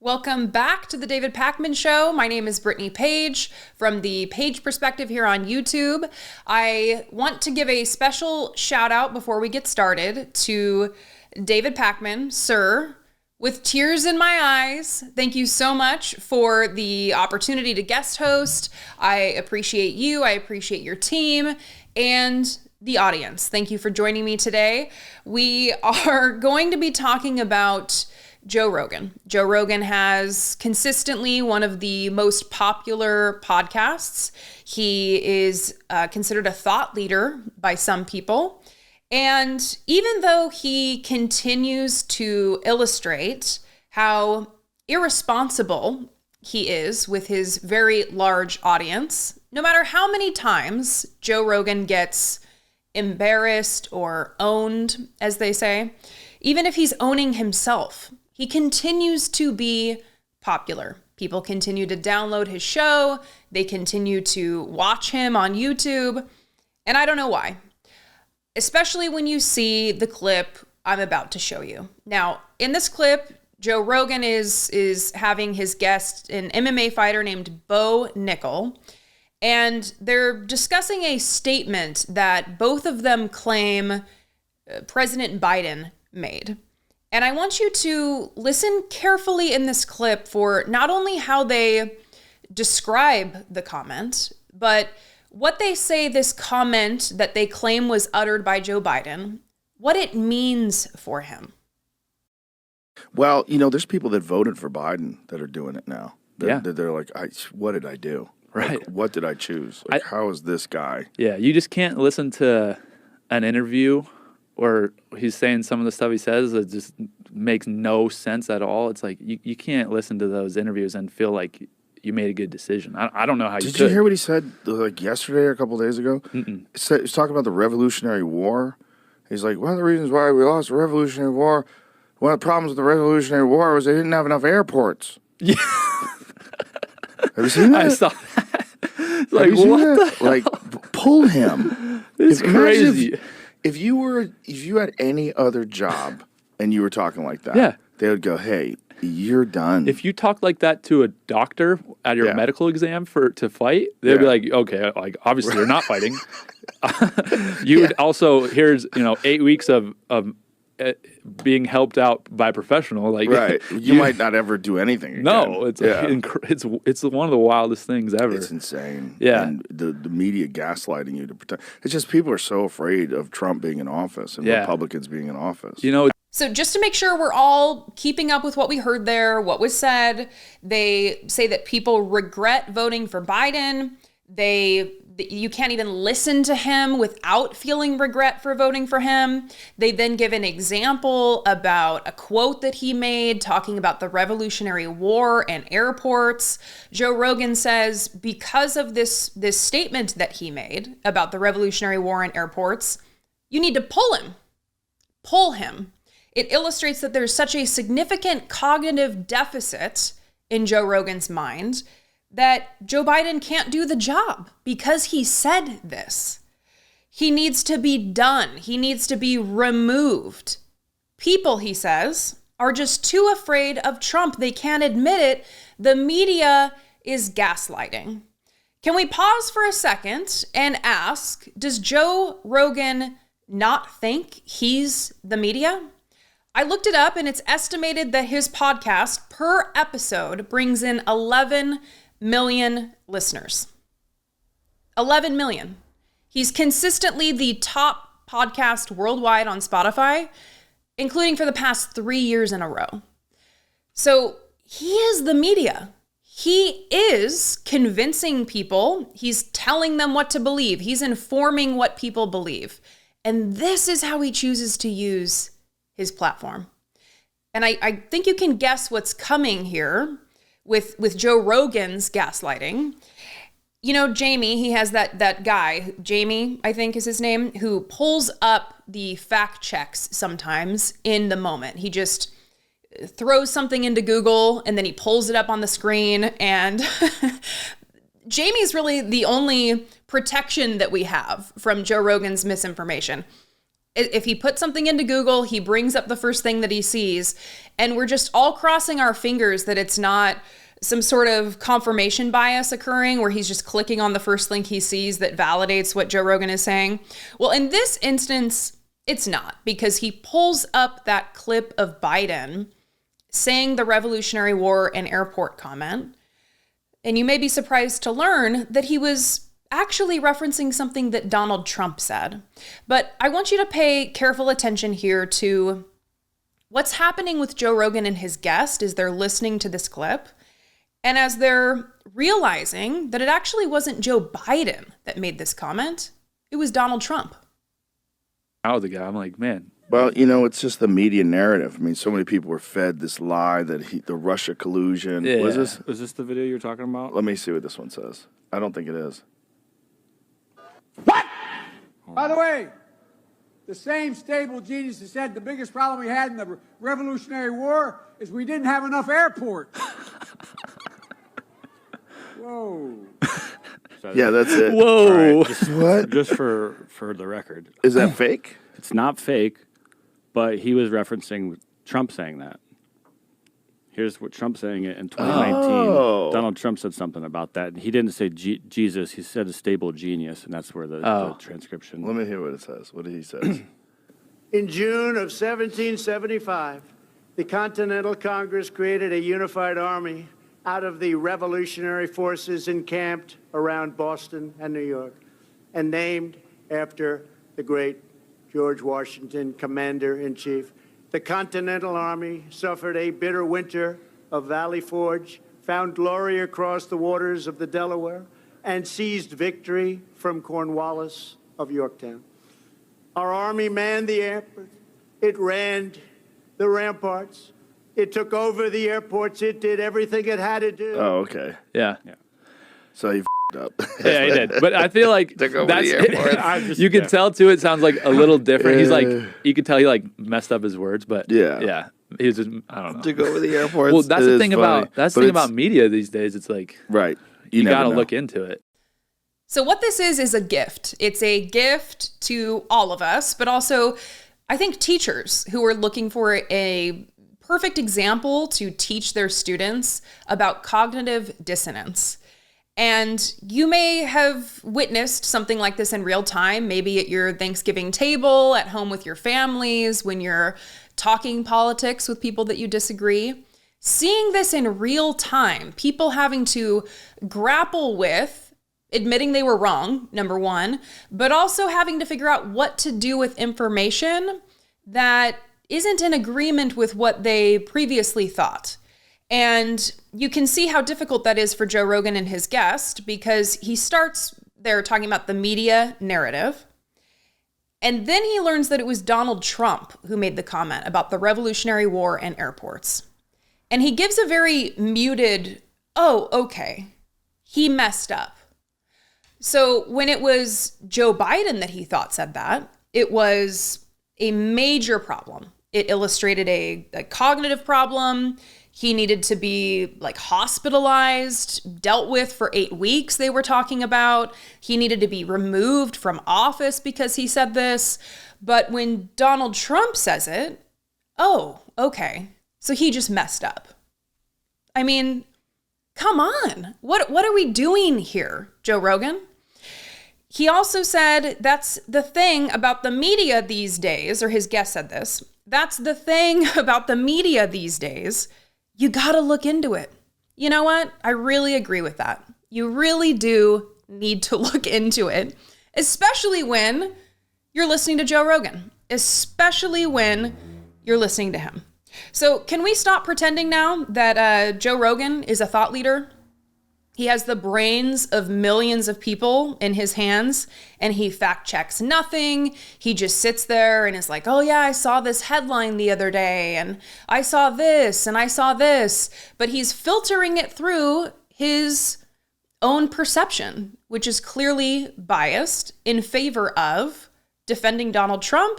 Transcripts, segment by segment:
Welcome back to the David Pakman Show. My name is Brittany Page from the Page Perspective here on YouTube. I want to give a special shout out before we get started to David Pakman, sir, with tears in my eyes. Thank you so much for the opportunity to guest host. I appreciate you. I appreciate your team and the audience. Thank you for joining me today. We are going to be talking about Joe Rogan. Joe Rogan has consistently one of the most popular podcasts. He is considered a thought leader by some people. And even though he continues to illustrate how irresponsible he is with his very large audience, no matter how many times Joe Rogan gets embarrassed or owned, as they say, even if he's owning himself, he continues to be popular. People continue to download his show. They continue to watch him on YouTube. And I don't know why, especially when you see the clip I'm about to show you. Now, in this clip, Joe Rogan is having his guest, an MMA fighter named Bo Nickel, and they're discussing a statement that both of them claim President Biden made. And I want you to listen carefully in this clip for not only how they describe the comment, but what they say this comment that they claim was uttered by Joe Biden, what it means for him. Well, there's people that voted for Biden that are doing it now. They're like, what did I do? Right. Like, what did I choose? How is this guy? Yeah, you just can't listen to an interview or he's saying some of the stuff he says that just makes no sense at all. It's like you can't listen to those interviews and feel like you made a good decision. I don't know how you could. Did you hear what he said like yesterday or a couple of days ago? He was talking about the Revolutionary War. He's like, one of the reasons why we lost the Revolutionary War, one of the problems with the Revolutionary War was they didn't have enough airports. Yeah. Have you seen that? I saw that. Like, what the hell? Like, pull him. It's crazy. If you had any other job and you were talking like that, they would go, hey, you're done. If you talked like that to a doctor at your medical exam to fight, they'd be like, okay, like obviously you're not fighting. You would also, here's 8 weeks of being helped out by a professional, like right. You might not ever do anything again. No, it's one of the wildest things ever. It's insane. Yeah, and the media gaslighting you to protect. It's just people are so afraid of Trump being in office and Republicans being in office. So just to make sure we're all keeping up with what we heard there, what was said, they say that people regret voting for Biden. You can't even listen to him without feeling regret for voting for him. They then give an example about a quote that he made talking about the Revolutionary War and airports. Joe Rogan says because of this statement that he made about the Revolutionary War and airports, you need to pull him. Pull him. It illustrates that there's such a significant cognitive deficit in Joe Rogan's mind that Joe Biden can't do the job because he said this. He needs to be done. He needs to be removed. People, he says, are just too afraid of Trump. They can't admit it. The media is gaslighting. Can we pause for a second and ask, does Joe Rogan not think he's the media? I looked it up and it's estimated that his podcast per episode brings in 11 million listeners. 11 million. He's consistently the top podcast worldwide on Spotify, including for the past 3 years in a row. So he is the media. He is convincing people. He's telling them what to believe. He's informing what people believe. And this is how he chooses to use his platform. And I think you can guess what's coming here with Joe Rogan's gaslighting. Jamie, he has that guy, Jamie, I think is his name, who pulls up the fact checks sometimes in the moment. He just throws something into Google and then he pulls it up on the screen. And Jamie's really the only protection that we have from Joe Rogan's misinformation. If he puts something into Google, he brings up the first thing that he sees. And we're just all crossing our fingers that it's not some sort of confirmation bias occurring where he's just clicking on the first link he sees that validates what Joe Rogan is saying. Well, in this instance, it's not, because he pulls up that clip of Biden saying the Revolutionary War and airport comment. And you may be surprised to learn that he was actually referencing something that Donald Trump said. But I want you to pay careful attention here to what's happening with Joe Rogan and his guest as they're listening to this clip. And as they're realizing that it actually wasn't Joe Biden that made this comment, it was Donald Trump. Out the guy, I'm like, man. Well, you know, it's just the media narrative. I mean, so many people were fed this lie that the Russia collusion. Yeah. Was this? Is this the video you're talking about? Let me see what this one says. I don't think it is. What? By the way, the same stable genius that said the biggest problem we had in the Revolutionary War is we didn't have enough airports. Whoa. Yeah, that's it. Whoa. Right, What? Just for the record. Is that fake? It's not fake, but he was referencing Trump saying that. Here's what Trump saying it in 2019. Oh. Donald Trump said something about that. He didn't say Jesus. He said a stable genius, and that's where the transcription. Let me hear what it says. What did he say? In June of 1775, the Continental Congress created a unified army out of the revolutionary forces encamped around Boston and New York, and named after the great George Washington, Commander-in-Chief. The Continental Army suffered a bitter winter of Valley Forge, found glory across the waters of the Delaware, and seized victory from Cornwallis of Yorktown. Our army manned the airport. It ran the ramparts. It took over the airports. It did everything it had to do. Oh, okay. Yeah. So he up. Yeah, he did. But I feel like Took over that's the airport. you can tell too. It sounds like a little different. He's like, you can tell he like messed up his words, but yeah. He was just, I don't know. Took over the airports. Well, that's It the is thing funny. about about media these days. It's like Right. you never got to know. look into it. So what this is a gift. It's a gift to all of us, but also I think teachers who are looking for a perfect example to teach their students about cognitive dissonance. And you may have witnessed something like this in real time, maybe at your Thanksgiving table, at home with your families, when you're talking politics with people that you disagree. Seeing this in real time, people having to grapple with admitting they were wrong, number one, but also having to figure out what to do with information that isn't in agreement with what they previously thought. And you can see how difficult that is for Joe Rogan and his guest, because he starts there talking about the media narrative. And then he learns that it was Donald Trump who made the comment about the Revolutionary War and airports. And he gives a very muted, oh, okay, he messed up. So when it was Joe Biden that he thought said that, it was a major problem. It illustrated a cognitive problem. He needed to be like hospitalized, dealt with for 8 weeks, they were talking about. He needed to be removed from office because he said this. But when Donald Trump says it, oh, okay, so he just messed up. I mean, come on. What are we doing here, Joe Rogan? He also said that's the thing about the media these days, or his guest said this, that's the thing about the media these days. You got to look into it. You know what? I really agree with that. You really do need to look into it, especially when you're listening to Joe Rogan, especially when you're listening to him. So can we stop pretending now that Joe Rogan is a thought leader? He has the brains of millions of people in his hands, and he fact checks nothing. He just sits there and is like, oh yeah, I saw this headline the other day, and I saw this, and I saw this. But he's filtering it through his own perception, which is clearly biased in favor of defending Donald Trump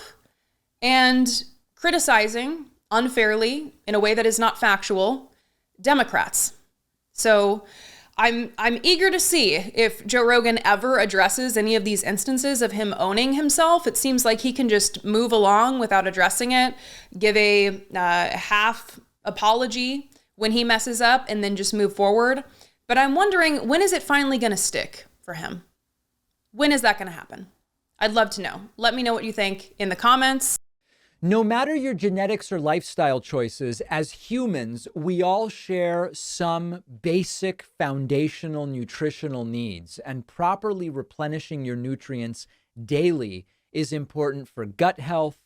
and criticizing unfairly, in a way that is not factual, Democrats. So I'm eager to see if Joe Rogan ever addresses any of these instances of him owning himself. It seems like he can just move along without addressing it, give a half apology when he messes up, and then just move forward. But I'm wondering, when is it finally going to stick for him? When is that going to happen? I'd love to know. Let me know what you think in the comments. No matter your genetics or lifestyle choices, as humans, we all share some basic foundational nutritional needs, and properly replenishing your nutrients daily is important for gut health,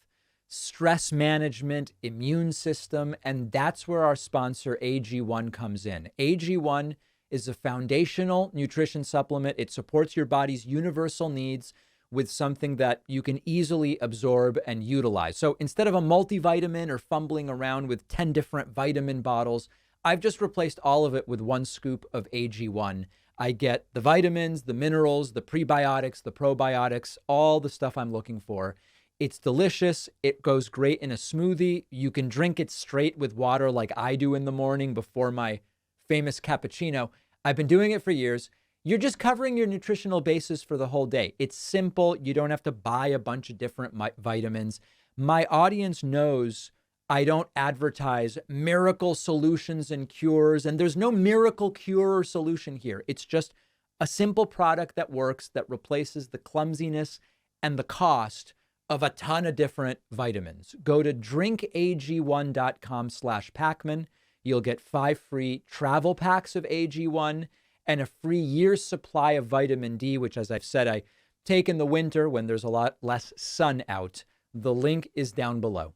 stress management, immune system, and that's where our sponsor AG1 comes in. AG1 is a foundational nutrition supplement. It supports your body's universal needs with something that you can easily absorb and utilize. So instead of a multivitamin or fumbling around with 10 different vitamin bottles, I've just replaced all of it with one scoop of AG1. I get the vitamins, the minerals, the prebiotics, the probiotics, all the stuff I'm looking for. It's delicious. It goes great in a smoothie. You can drink it straight with water like I do in the morning before my famous cappuccino. I've been doing it for years. You're just covering your nutritional basis for the whole day. It's simple. You don't have to buy a bunch of different vitamins. My audience knows I don't advertise miracle solutions and cures, and there's no miracle cure or solution here. It's just a simple product that works, that replaces the clumsiness and the cost of a ton of different vitamins. Go to drinkag1.com/Pacman. You'll get 5 free travel packs of AG1 and a free year's supply of vitamin D, which, as I've said, I take in the winter when there's a lot less sun out. The link is down below.